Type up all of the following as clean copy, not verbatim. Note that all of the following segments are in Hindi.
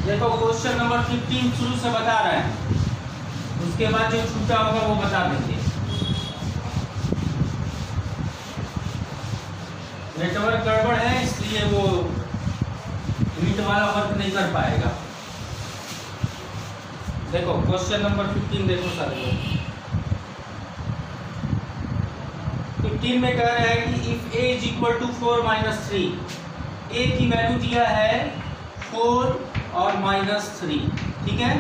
देखो क्वेश्चन नंबर 15 शुरू से बता रहे हैं, उसके बाद जो छूटा होगा वो बता देंगे। नेटवर्क गड़बड़ है इसलिए वो मीट वाला वर्क नहीं कर पाएगा। देखो क्वेश्चन नंबर 15 देखो सारे लोग। 15 में कह रहे हैं कि if a is equal to 4 minus 3, a की वैल्यू दिया है 4 और -3, ठीक है।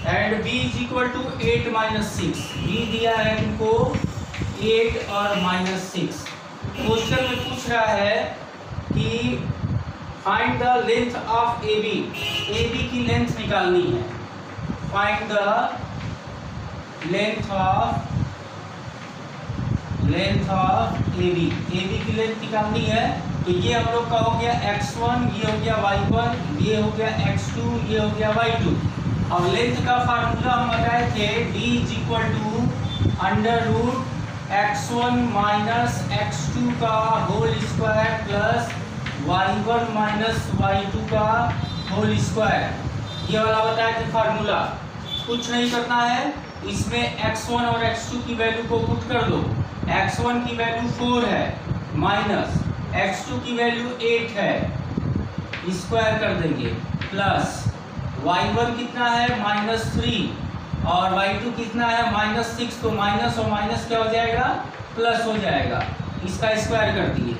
And b is equal to 8 minus 6, b दिया है इनको 8 और -6। क्वेश्चन में पूछ रहा है कि find the length of AB, AB की लेंथ निकालनी है। Find the length of AB, AB की लेंथ निकालनी है। तो ये हम लोग का हो गया x1, ये हो गया y1, ये हो गया x2, ये हो गया y2। और लेंथ का फार्मूला हम बताए थे d is equal to under root x1 minus x2 का whole square plus y1 minus y2 का होल स्क्वायर। ये वाला बताया थे फार्मूला। कुछ नहीं करना है, इसमें x1 और x2 की वैल्यू को पुट कर दो। x1 की वैल्यू 4 है माइनस x2 की वैल्यू 8 है, स्क्वायर कर देंगे, प्लस y1 कितना है -3 और y2 कितना है -6। तो माइनस और माइनस क्या हो जाएगा, प्लस हो जाएगा। इसका स्क्वायर कर दिए।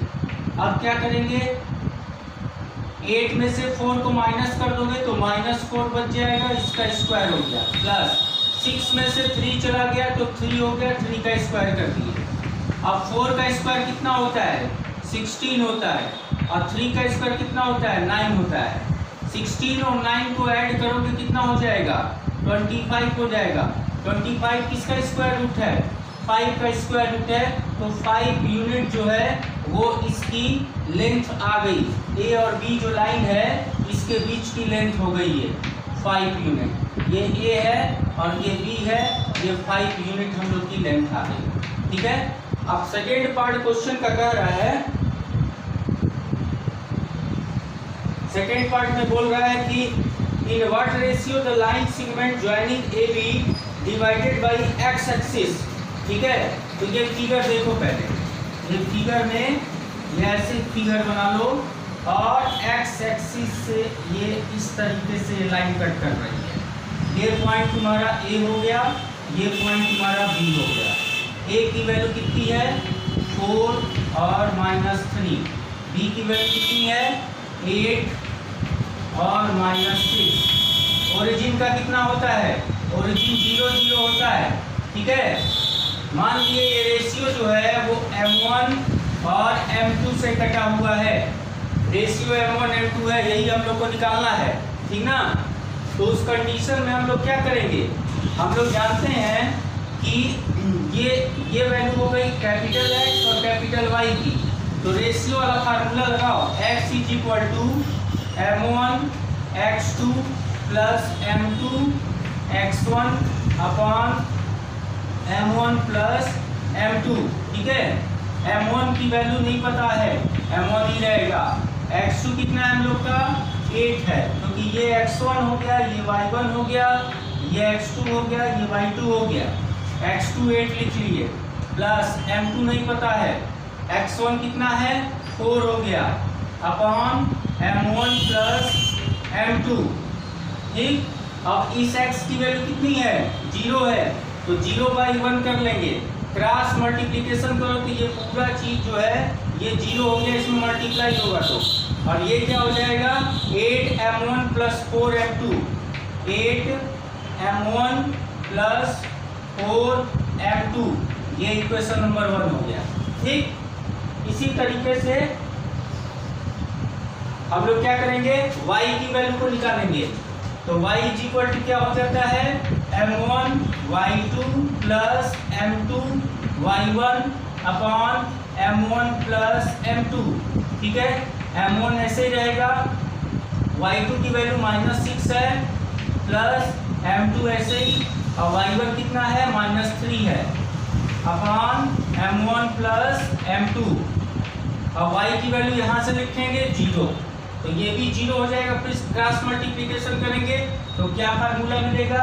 अब क्या करेंगे, 8 में से 4 को माइनस कर दोगे तो -4 बच जाएगा, इसका स्क्वायर हो गया, प्लस 6 में से 3 चला गया तो 3 हो गया, 3 का स्क्वायर कर दिए। अब 4 का स्क्वायर कितना होता है, 16 होता है, और 3 का स्क्वायर कितना होता है, 9 होता है। 16 और 9 को ऐड करोगे कितना हो जाएगा, 25 हो जाएगा। 25 किसका स्क्वायर रूट है, 5 का स्क्वायर रूट है। तो 5 यूनिट जो है वो इसकी लेंथ आ गई। ए और बी जो लाइन है इसके बीच की लेंथ हो गई है 5 यूनिट। ये ए है और ये बी है, ये 5 यूनिट हम लोग की लेंथ आ गई, ठीक है। अब सेकेंड पार्ट क्वेश्चन का कह रहा है, सेकेंड पार्ट में बोल रहा है कि in what ratio the line segment joining A B divided by x axis, ठीक है। तो ये फिगर देखो पहले, ये फिगर में ये ऐसे फिगर बना लो और एक्स एक्सिस से ये इस तरीके से लाइन कट कर रही है। ये पॉइंट तुम्हारा ए हो गया, ये पॉइंट तुम्हारा बी हो गया। ए की वैल्यू कितनी है 4 और -3, बी की वैल्यू कितनी है 8 और -6। ओरिजिन का कितना होता है, ओरिजिन 0 0 होता है, ठीक है। मान लिए ये रेशियो जो है वो m1 और m2 से कटा हुआ है। रेशियो m1 m2 है, यही हम लोग को निकालना है, ठीक ना। तो उस कंडीशन में हम लोग क्या करेंगे, हम लोग जानते हैं कि ये वैल्यू हो गई कैपिटल X और कैपिटल Y की। तो रेशियो वाला फार्मूला लगाओ, x is equal to m1 x2 plus m2 x1 upon m1 plus m2, ठीक है। m1 की वैल्यू नहीं पता है, m1 ही रहेगा। x2 कितना है हम लोग का 8 है, क्योंकि ये x1 हो गया, ये y1 हो गया, ये x2 हो गया, ये y2 हो गया। x2 8 लिख लिए, प्लस m2 नहीं पता है, x1 कितना है 4 हो गया, अपॉन m1 प्लस m2, ठीक। अब इस x की वैल्यू कितनी है 0 है, तो 0/1 कर लेंगे। क्रॉस मल्टीप्लिकेशन करो तो ये पूरा चीज जो है ये 0 हो गया, इसमें मल्टीप्लाई होगा तो, और ये क्या हो जाएगा 8m1 plus 4m2, 8m1 plus 4m2, ये इक्वेशन नंबर 1 हो गया, ठीक। इसी तरीके से हम लोग क्या करेंगे, y की वैल्यू को निकालेंगे। तो y इज इक्वल टू क्या हो जाता है m1 y2 plus m2 y1 upon m1 plus m2, ठीक है। m1 ऐसे ही रहेगा, y2 की वैल्यू -6 है, प्लस m2 ऐसे ही, और y1 कितना है -3 है, अपॉन m1 प्लस m2। अब y की वैल्यू यहाँ से लिखेंगे 0, तो ये भी 0 हो जाएगा। फिर क्रॉस मल्टीप्लिकेशन करेंगे तो क्या फार्मूला मिलेगा,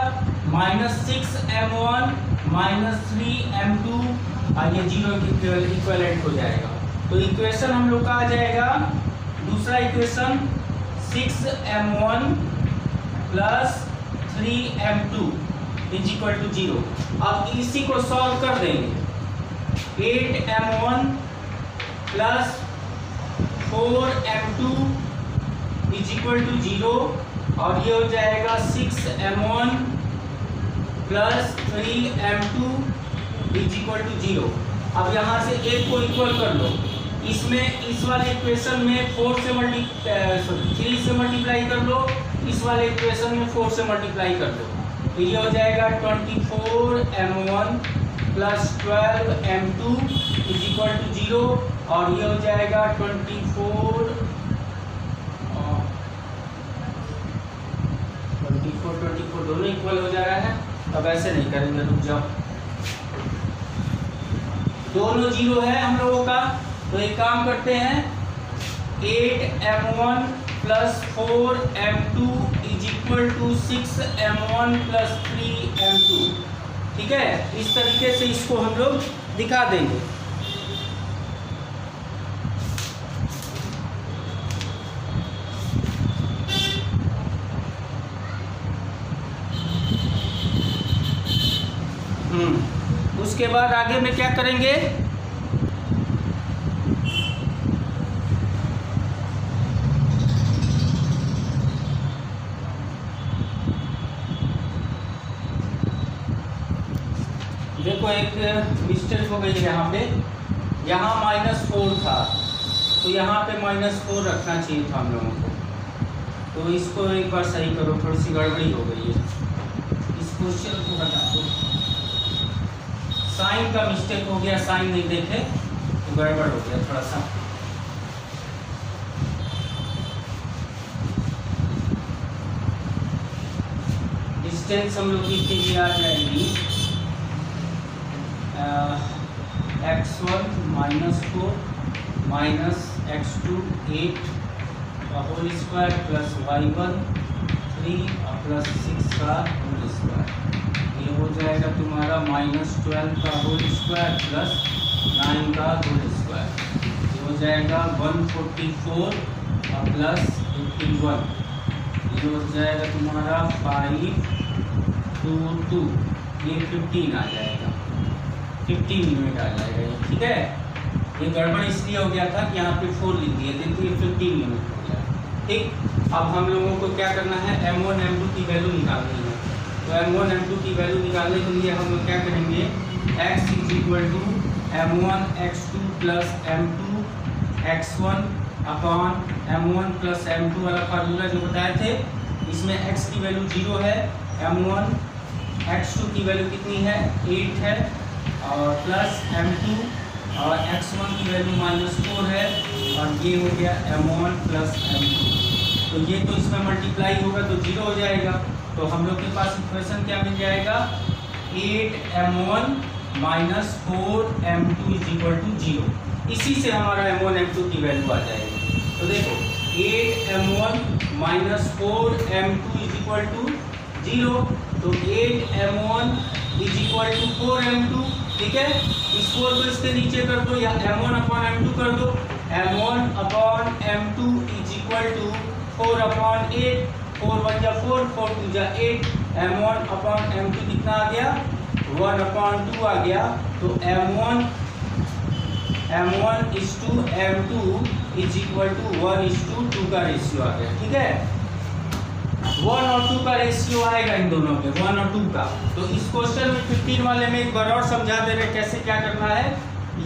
-6m1 -3m2, ये 0 इक्विवेलेंट हो जाएगा। तो इक्वेशन हम लोग का आ जाएगा, दूसरा इक्वेशन 6m1 + 3m2 = 0। अब इसी को सॉल्व कर देंगे, 8m1 + 4m2 = 0, और ये हो जाएगा 6m1 + 3m2 = 0। अब यहाँ से एक को इक्वल कर लो, इसमें इस वाले इक्वेशन में 3 से मल्टीप्लाई कर लो, इस वाले इक्वेशन में 4 से मल्टीप्लाई कर दो, तो ये हो जाएगा 24m1 + 12m2 = 0, और ये हो जाएगा 24 दोनों इक्वल हो जा रहा है। अब ऐसे नहीं करेंगे, रुक जाओ, दोनों 0 है हम लोगों का। तो एक काम करते हैं, 8m1 + 4m2 = 6m1 + 3m2। ठीक है, इस तरीके से इसको हम लोग दिखा देंगे। उसके बाद आगे में क्या करेंगे, देखो एक मिस्टेक हो गई है यहाँ पे, यहाँ -4 था, तो यहाँ पे -4 रखना चाहिए था हम लोगों को। तो इसको एक बार सही करो, थोड़ी सी गड़बड़ी हो गई है, इस क्वेश्चन को हटा दो। साइन का मिस्टेक हो गया, साइन नहीं देखे तो गड़बड़ हो गया थोड़ा सा। डिस्टेंस हम लोग की लिए आ जाएगी x1 -4 -x2 8 का होल स्क्वायर + y1 3 + 6 का होल स्क्वायर, ये हो जाएगा तुम्हारा -12 का होल स्क्वायर + 9 का होल स्क्वायर, ये हो जाएगा 144 + 51, ये हो जाएगा तुम्हारा 522, ये 15 आ जाएगा, 15 यूनिट आ जाएगा ये। ठीक है, ये गड़बड़ इसलिए हो गया था कि यहाँ पे 4 लिख दिए थे, तो ये 15 यूनिट हो गया। ठीक, अब हम लोगों को क्या करना है, m1 m2 की वैल्यू निकालनी है। तो m1 m2 की वैल्यू निकालने के लिए हम लोग क्या करेंगे, x = m1 x2 + m2 x1 / m1 + m2 वाला फार्मूला जो बताए थे, इसमें x की वैल्यू 0 है, m1 x2 की वैल्यू कितनी है, 8 है, और प्लस m2 और x1 की वैल्यू -4 है, और ये हो गया m1 + m2। तो ये तो इसमें मल्टीप्लाई होगा तो 0 हो जाएगा। तो हम लोग के पास इक्वेशन क्या मिल जाएगा, 8m1 - 4m2 = 0। इसी से हमारा m1 m2 की वैल्यू आ जाएगी। तो देखो 8m1 - 4m2 = 0, तो 8m1 = 4m2। ठीक है, इस 4 को इसके नीचे कर दो, या m1/m2 कर दो, m1/m2 = 4/8, 4 × 1 = 4, 4 × 2 = 8, m1/m2 कितना आ गया, 1/2 आ गया। तो m1 m1:m2 = 1:2 का रेशियो आ गया। ठीक है, 1 और 2 का रेशियो आएगा इन दोनों में, 1 और 2 का। तो इस क्वेश्चन में 15 वाले में एक बार और समझा दे रहे कैसे क्या करना है।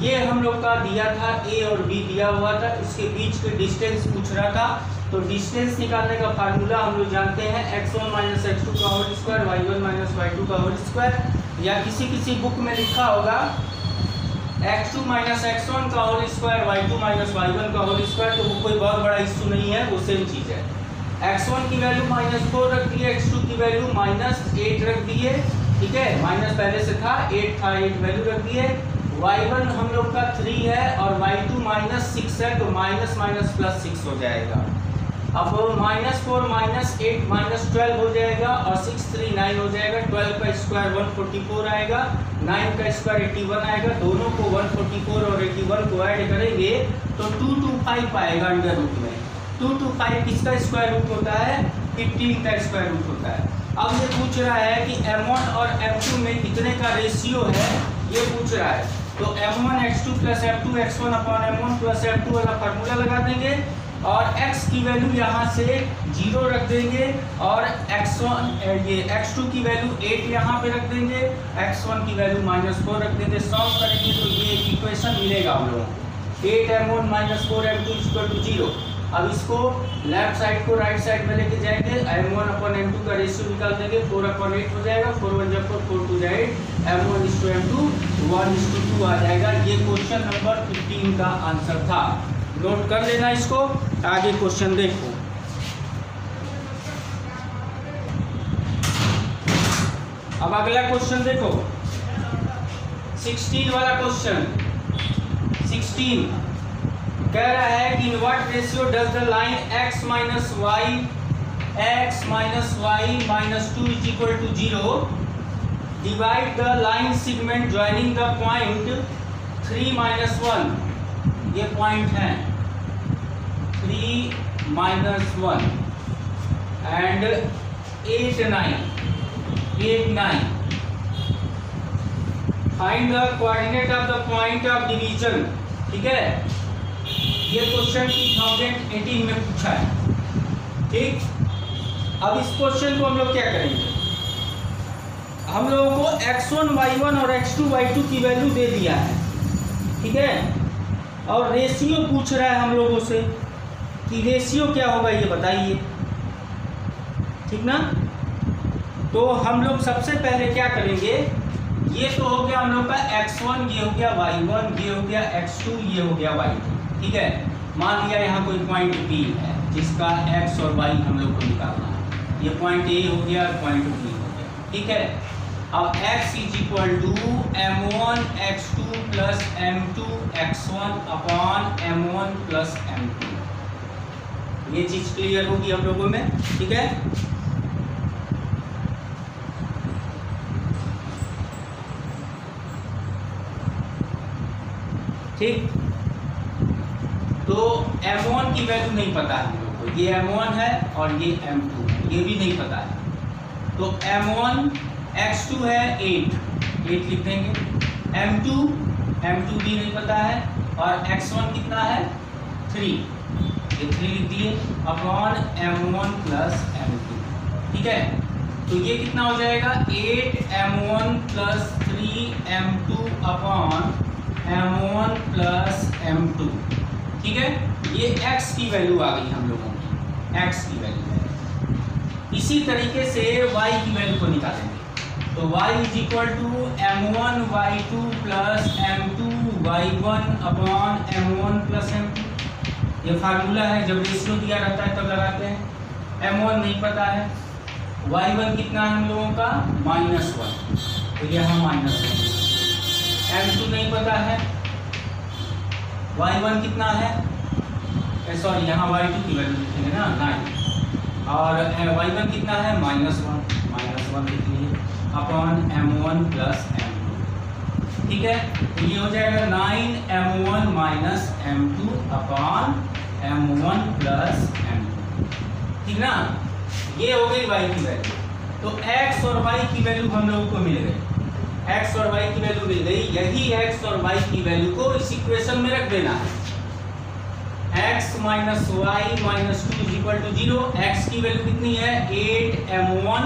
ये हम लोग का दिया था, A और B दिया हुआ था, इसके बीच के डिस्टेंस पूछ रहा था। तो डिस्टेंस निकालने का फार्मूला हम लोग जानते हैं, x1 - x2 का होल स्क्वायर, y1 - y2 का होल स्क्वायर, या किसी बुक में लिखा होगा x2 - x1 का होल स्क्वायर, y2 - y1 का होल स्क्वायर। तो वो कोई बहुत बड़ा इश्यू नहीं है, वो सेम चीज़ है। x1 की वैल्यू -4 रख दिए, x2 की वैल्यू -8 रख दिए। ठीक है, माइनस पहले से था, 8 था, 8 वैल्यू रख दिए। y1 हम लोग का 3 है और y2 -6 है, तो माइनस +6 हो जाएगा। अब -4 -8 -12 हो जाएगा और 6 3 9 हो जाएगा। 12 का स्क्वायर 144 आएगा, 9 का स्क्वायर 81 आएगा। दोनों को 144 और 81 को ऐड करेंगे तो 225 आएगा अंडर रूट में। 225 किसका स्क्वायर रूट होता है? 15 का स्क्वायर रूट होता है। अब ये पूछ रहा है कि m1 और m2 में कितने का रेशियो है, ये पूछ रहा है। तो m1 x2 + m2 x1 / m1 + m2 वाला फार्मूला लगा देंगे और x की वैल्यू यहाँ से 0 रख देंगे और x2 की वैल्यू 8 यहाँ पे रख देंगे, x1 की वैल्यू -4 रख देंगे। सॉल्व करेंगे तो ये इक्वेशन मिलेगा हम लोगों को। 8m1 - 4m2 = 0। अब इसको लेफ्ट साइड को राइट साइड में लेके जाएंगे, m1/m2 का रेशियो निकाल देंगे, 4/8 हो जाएगा, 4 1 4 4 2 8, m1:m2 1:2 आ जाएगा। ये क्वेश्चन नंबर 15 का आंसर था। नोट कर लेना इसको, आगे क्वेश्चन देखो। अब अगला क्वेश्चन देखो, 16 वाला क्वेश्चन। 16 कह रहा है कि in what ratio does the line x - y -2 = 0 divide the line segment joining the point 3 - 1, ये पॉइंट है 3 - 1 and 8 9। Find the coordinate of the point of division. ठीक है, ये क्वेश्चन 2018 में पूछा है। ठीक, अब इस क्वेश्चन को हम लोग क्या करेंगे, हम लोगों को x1 y1 और x2 y2 की वैल्यू दे दिया है। ठीक है, और रेशियो पूछ रहा है हम लोगों से कि रेशियो क्या होगा ये बताइए। ठीक ना, तो हम लोग सबसे पहले क्या करेंगे, ये तो हो गया हम लोग का x1, ये हो गया y1, ये हो गया x2, ये हो गया y2। ठीक है, मान लिया यहाँ कोई पॉइंट P है जिसका x और y हम लोग को निकालना है। ये पॉइंट A हो गया, पॉइंट B हो गया। ठीक है, अब x = m1 x2 + m2 x1 / m1 + m2। ये चीज क्लियर होगी हम लोगों में। ठीक है, ठीक, तो m1 की वैल्यू नहीं पता है हम लोग को, ये m1 है और ये m2 है, ये भी नहीं पता है। तो m1 x2 है 8 लिख देंगे, m2 भी नहीं पता है और x1 कितना है 3, ये 3 लिख दिए अपॉन m1 + m2। ठीक है, तो ये कितना हो जाएगा 8m1 + 3m2 upon m1 + m2। ठीक है, ये x की वैल्यू आ गई हम लोगों की, x की वैल्यू। इसी तरीके से y की वैल्यू को निकालेंगे, तो y = m1 y2 + m2 y1 upon m1 + m2। ये फार्मूला है, जब रेशियो दिया रहता है तब लगाते हैं। m1 नहीं पता है, y1 कितना है हम लोगों का -1, तो यहाँ -1। m2 नहीं पता है, y1 कितना है, सॉरी यहाँ y2 की वैल्यू लिखेंगे ना 9, और y1 कितना है -1 लिख लीजिए अपॉन m1 + m2। ठीक है, तो ये हो जाएगा 9m1 - m2 upon m1 + m2। ठीक ना, ये हो गई y की वैल्यू। तो x और y की वैल्यू हम लोगों को मिल गई, x और y की वैल्यू मिल गई। यही x और y की वैल्यू को इस इक्वेशन में रख देना है। x - y - 2 = 0। x की वैल्यू कितनी है 8m1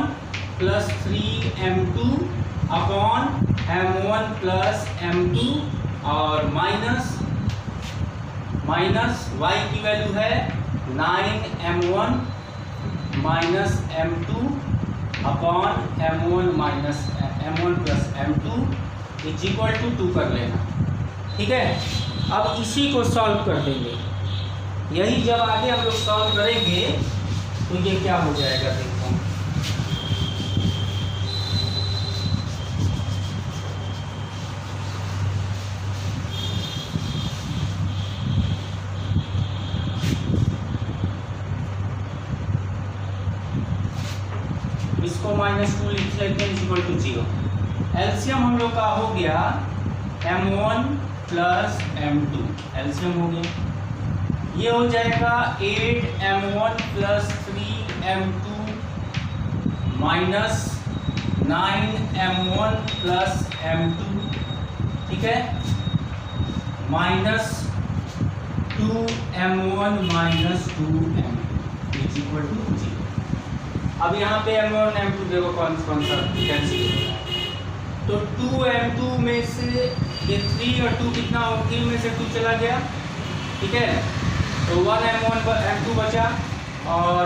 + 3m2 upon m1 + m2 और माइनस y की वैल्यू है 9m1 - m2 upon m1 + m2 = 2 कर लेना। ठीक है, अब इसी को सॉल्व कर देंगे। यही जब आगे हम लोग सॉल्व करेंगे तो ये क्या हो जाएगा देखो, इसको -2 लिख लेते हैं इक्वल टू 0। एलसीएम हम लोग का हो गया m1 प्लस m2, एलसीएम हो गया, ये हो जाएगा 8m1 plus 3m2 minus 9m1 plus m2, ठीक है, minus 2m1 minus 2m2 is equal to 0। अब यहाँ पे m1 m2 देखो कौन सा कैंसिल हो रहा है, तो 2m2 में से ये 3 और 2 कितना हो, 3 में से 2 चला गया, ठीक है, तो 1m1 m2 बचा और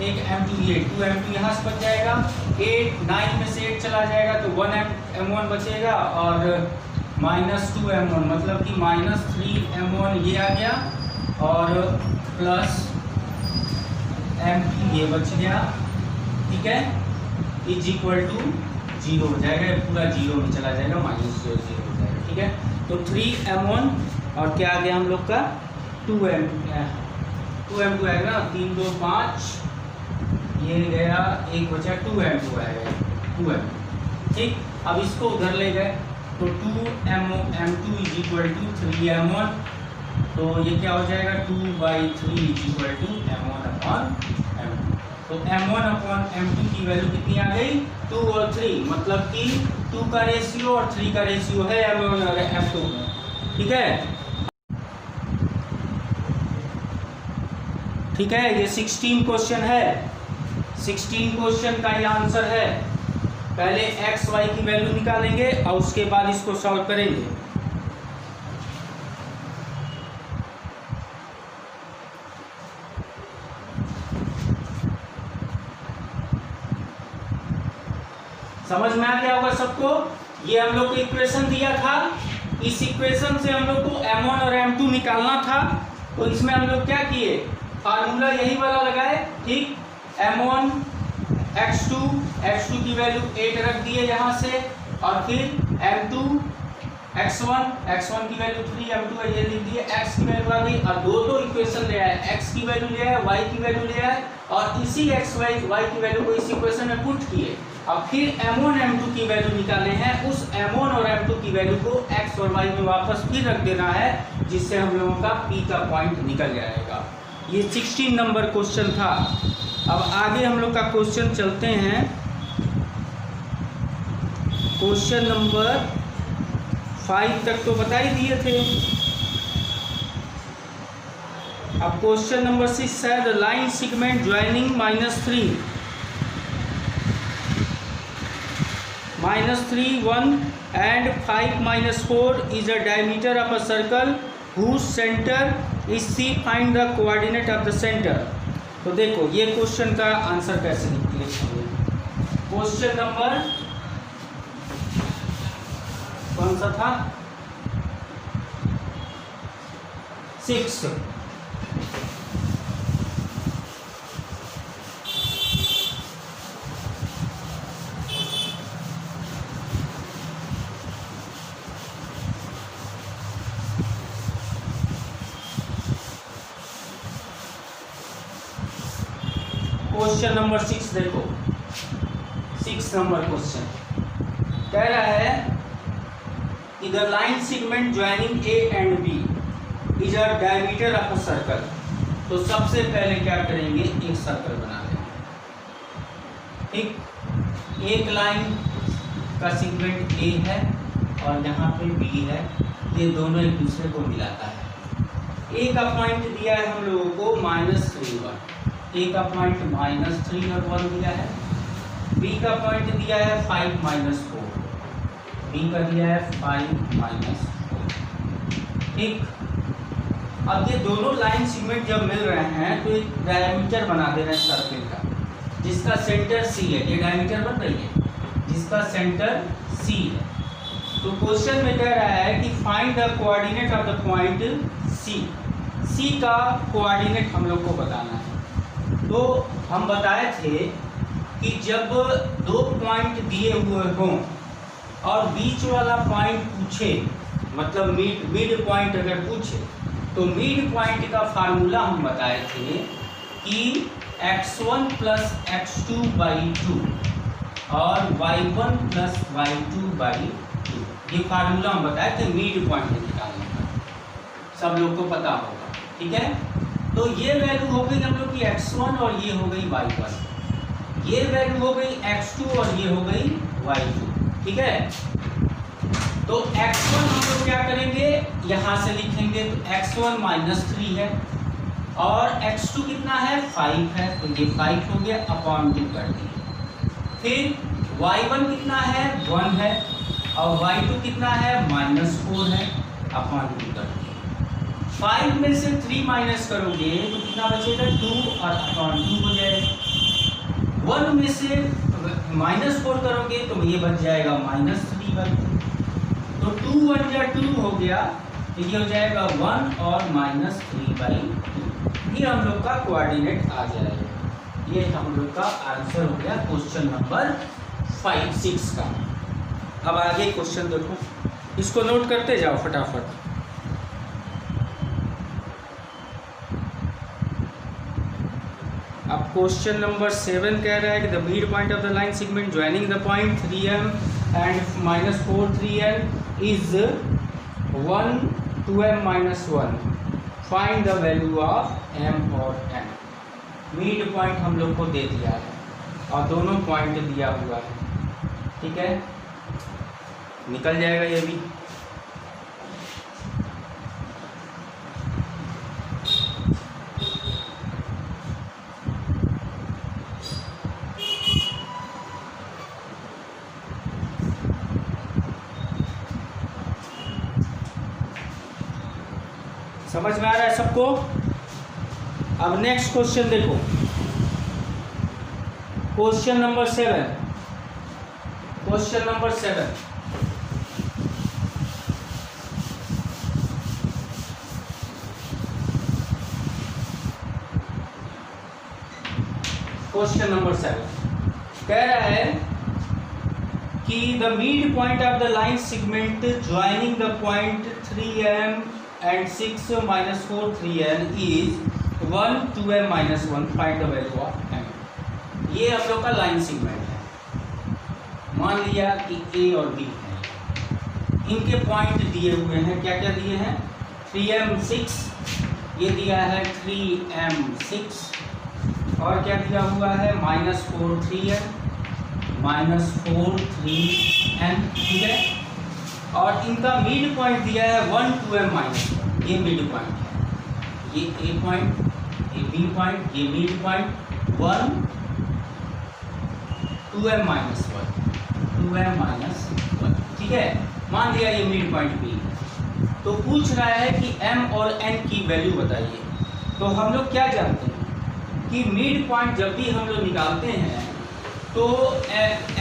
एक m2 ये 2m2 यहाँ से बच जाएगा, 9 में से 8 चला जाएगा तो 1m1 बचेगा और -2m1 मतलब कि -3m1 ये आ गया और प्लस m2 ये बच गया, ठीक है, इज इक्वल टू 0 हो जाएगा, पूरा 0 में चला जाएगा, -0 0 हो जाएगा, ठीक है। तो 3m1 और क्या आ गया हम लोग का 2m2 आएगा ना, 3 2 5 ये गया, एक बचा 2m2 आएगा, 2m, ठीक। अब इसको उधर ले गए तो 2m2 is equal to 3m1, तो ये क्या हो जाएगा 2/3 is equal to m1 upon m2, तो m1 अपॉन m2 की वैल्यू कितनी आ गई 2 और 3, मतलब कि 2 का रेशियो और 3 का रेशियो है m1 और m2 में, ठीक है, ठीक है। ये 16 क्वेश्चन है, 16 क्वेश्चन का ये आंसर है। पहले एक्स वाई की वैल्यू निकालेंगे और उसके बाद इसको सॉल्व करेंगे। समझ में आ गया होगा सबको। ये हम लोग को इक्वेशन दिया था, इस इक्वेशन से हम लोग को m1 और m2 निकालना था, तो इसमें हम लोग क्या किए, फार्मूला यही वाला लगाए, ठीक, m1 x2 की वैल्यू 8 रख दिए यहाँ से, और फिर m2 x1 की वैल्यू 3, m2 ये लिख दिए, x की वैल्यू आ गई, और दो इक्वेशन ले आए, x की वैल्यू ले आए, y की वैल्यू ले आए, और इसी x y की वैल्यू को इस इक्वेशन में पुट किए। अब फिर m1 m2 की वैल्यू निकाले हैं, उस m1 और m2 की वैल्यू को x और y में वापस फिर रख देना है, जिससे हम लोगों का p का पॉइंट निकल जाएगा। ये 16 नंबर क्वेश्चन था। अब आगे हम लोग का क्वेश्चन चलते हैं, क्वेश्चन नंबर 5 तक तो बता ही दिए थे। अब क्वेश्चन नंबर 6 है, the line segment joining -3 1 and 5 4 is a diameter of a circle whose center is C. Find the coordinate of the center। तो देखो ये क्वेश्चन का आंसर कैसे निकलेगा। क्वेश्चन नंबर कौन सा था, 6। क्वेश्चन नंबर 6 देखो, 6 नंबर क्वेश्चन कह रहा है कि the line segment joining A and B is a diameter of a circle. तो सबसे पहले क्या करेंगे, एक सर्कल बना लेंगे, ठीक। एक लाइन का सेगमेंट ए है और यहाँ पे बी है, ये दोनों एक दूसरे को मिलाता है। ए का पॉइंट दिया है हम लोगों को -3 1, ए का पॉइंट -3 और 1 दिया है, बी का पॉइंट दिया है 5 4, बी का दिया है 5 4, ठीक। अब ये दोनों लाइन सेगमेंट जब मिल रहे हैं तो एक डायमीटर बना दे रहे हैं सर्कल का, जिसका सेंटर सी है, ये डायमीटर बन रही है जिसका सेंटर सी है। तो क्वेश्चन में कह रहा है कि find the coordinate of the point C, C का कोऑर्डिनेट हम लोग को बताना है। तो हम बताए थे कि जब 2 पॉइंट दिए हुए हों और बीच वाला पॉइंट पूछे, मतलब मिड पॉइंट अगर पूछे, तो मिड पॉइंट का फार्मूला हम बताए थे कि x1 प्लस x2 बाई 2 और y1 प्लस y2 बाई 2, ये फार्मूला हम बताए थे मिड पॉइंट निकालने का, सब लोग को पता होगा। ठीक है, तो ये वैल्यू हो गई हम लोग की x1 और ये हो गई y1, ये वैल्यू हो गई x2 और ये हो गई y2। ठीक है, तो x1 हम लोग क्या करेंगे, यहाँ से लिखेंगे तो x1 -3 है और x2 कितना है 5 है, तो ये 5 हो गया अपॉन 2 कर दिए। फिर y1 कितना है 1 है और y2 कितना है -4 है, अपॉन 2 कर दिए। 5 में से 3 माइनस करोगे तो कितना बचेगा 2 और अपॉन 2 हो जाएगा। 1 में से -4 करोगे तो ये बच जाएगा -3/2, तो 2 1 या 2 हो गया, तो ये हो जाएगा 1 और -3/2, ये हम लोग का कोऑर्डिनेट आ जाएगा। ये हम लोग का आंसर हो गया क्वेश्चन नंबर 5-6 का। अब आगे क्वेश्चन देखो, इसको नोट करते जाओ फटाफट। अब क्वेश्चन नंबर 7 कह रहा है कि the midpoint of the line segment joining the point 3m and -4 3n is 1 2m -1, find the value of m और n। मिड पॉइंट हम लोग को दे दिया है और दोनों पॉइंट दिया हुआ है। ठीक है, निकल जाएगा ये भी। समझ में आ रहा है सबको? अब नेक्स्ट क्वेश्चन देखो, question number 7। Question number 7, question number 7 कह रहा है कि the midpoint of the line segment joining the point 3m and 6 -4 3n is 1 2m -1, find the value of m। ये हम लोग का लाइन सेगमेंट है। मान लिया कि a और b है, इनके पॉइंट दिए हुए हैं, क्या क्या दिए हैं 3m 6, ये दिया है 3m 6 और क्या दिया हुआ है -4 3n -4 3n। ठीक है, और इनका मिड पॉइंट दिया है 1 2m -1, ये मिड पॉइंट है, ये ए पॉइंट, ये बी पॉइंट, ये मिड पॉइंट 1 2m -1 2m -1। ठीक है, मान लिया ये मिड पॉइंट बी, तो पूछ रहा है कि m और n की वैल्यू बताइए। तो हम लोग क्या जानते हैं कि मिड पॉइंट जब भी हम लोग निकालते हैं तो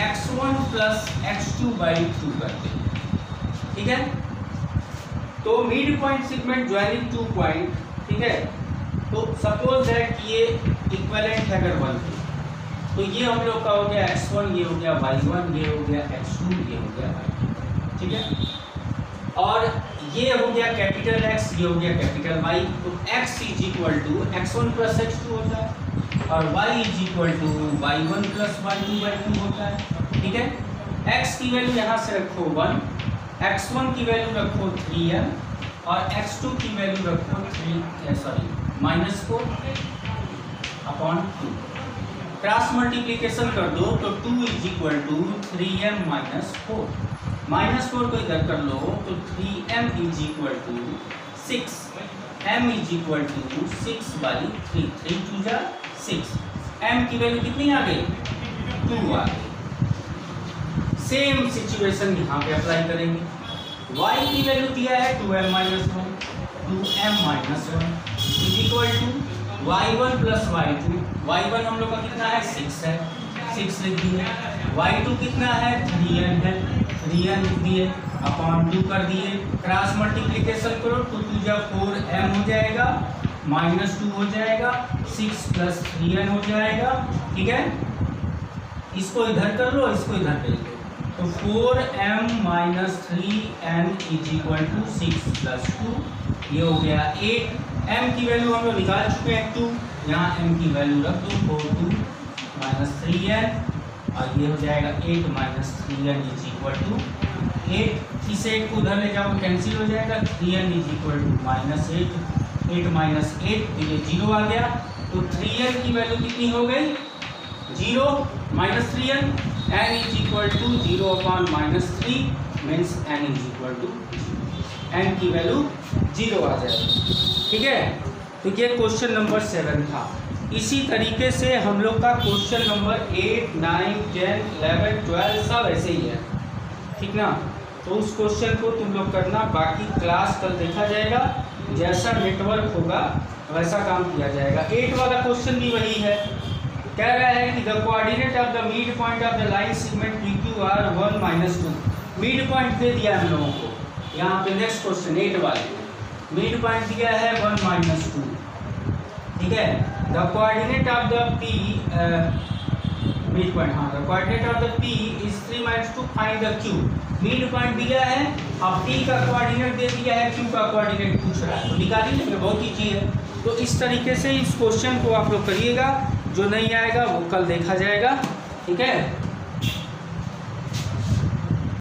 x1 प्लस x2/2 करते हैं। ठीक है, तो mid point segment joining 2 point. ठीक है, तो सपोज दैट कि ये इक्विवेलेंट है अगर 1 के, तो ये हम लोग का हो गया x1, ये हो गया y1, ये हो गया x2, ये हो गया y2। ठीक है, और ये हो गया कैपिटल X, ये हो गया कैपिटल Y, तो x is equal to x1 plus x2 होता है और y is equal to y1 plus y2/2 होता है। ठीक है, x की वैल्यू यहाँ से रखो 1, x1 की वैल्यू रखो 3m और x2 की वैल्यू रखो -4 अपॉन 2। क्रॉस मल्टीप्लिकेशन कर दो तो 2 इज इक्वल टू 3m -4, -4 को इधर कर लो तो 3m is equal to 6, m is equal to 6/3, 3 2 जा 6, m की वैल्यू कितनी आ गई 2 आ गई। सेम सिचुएशन यहाँ पे अप्लाई करेंगे, y की वैल्यू दिया है 2m -1 2m -1 is equal to y1 plus y2, y1 हम लोग का कितना है 6 है, 6 लिख दिए, y2 कितना है 3n है, 3n लिख दिए अपॉन 2 कर दिए। क्रॉस मल्टीप्लिकेशन करो 2 2 जा 4m हो जाएगा, -2 हो जाएगा, 6 प्लस 3n हो जाएगा। ठीक है, इसको इधर कर लो, इसको इधर भेज दो, तो 4m -3n is equal to 6 plus 2, ये हो गया 8 m की वैल्यू हम लोग निकाल चुके हैं 2, यहाँ m की वैल्यू रख दो 4 2 माइनस 3n और ये हो जाएगा 8 minus 3n is equal to 8। इसे 8 को उधर ले जाओ कैंसिल हो जाएगा, 3n is equal to minus 8 minus 8 तो ये 0 आ गया। तो 3n की वैल्यू कितनी हो गई 0 minus 3n, n is equal to 0 upon minus 3 means n is equal to n की वैल्यू 0 आ जाएगी। ठीक है, तो ये क्वेश्चन नंबर 7 था। इसी तरीके से हम लोग का क्वेश्चन नंबर 8 9 10 11 12 सब ऐसे ही है, ठीक ना। तो उस क्वेश्चन को तुम लोग करना, बाकी क्लास कल देखा जाएगा, जैसा नेटवर्क होगा वैसा काम किया जाएगा। 8 वाला क्वेश्चन भी वही है, कह रहा है कि the coordinate of the midpoint of the line segment PQ are 1 minus 2। Midpoint दे दिया हम लोगों को यहाँ पे, नेक्स्ट क्वेश्चन 8 वाले मिड पॉइंट दिया है 1 माइनस 2, ठीक है। The coordinate of the P midpoint, हाँ the coordinate of the P is 3 minus 2, find the Q। Midpoint दिया है, अब P का कोऑर्डिनेट दे दिया है, Q का कोऑर्डिनेट पूछ रहा है, तो निकाल ही लेंगे, बहुत ईजी है। तो इस तरीके से इस क्वेश्चन को आप लोग करिएगा, जो नहीं आएगा वो कल देखा जाएगा, ठीक है।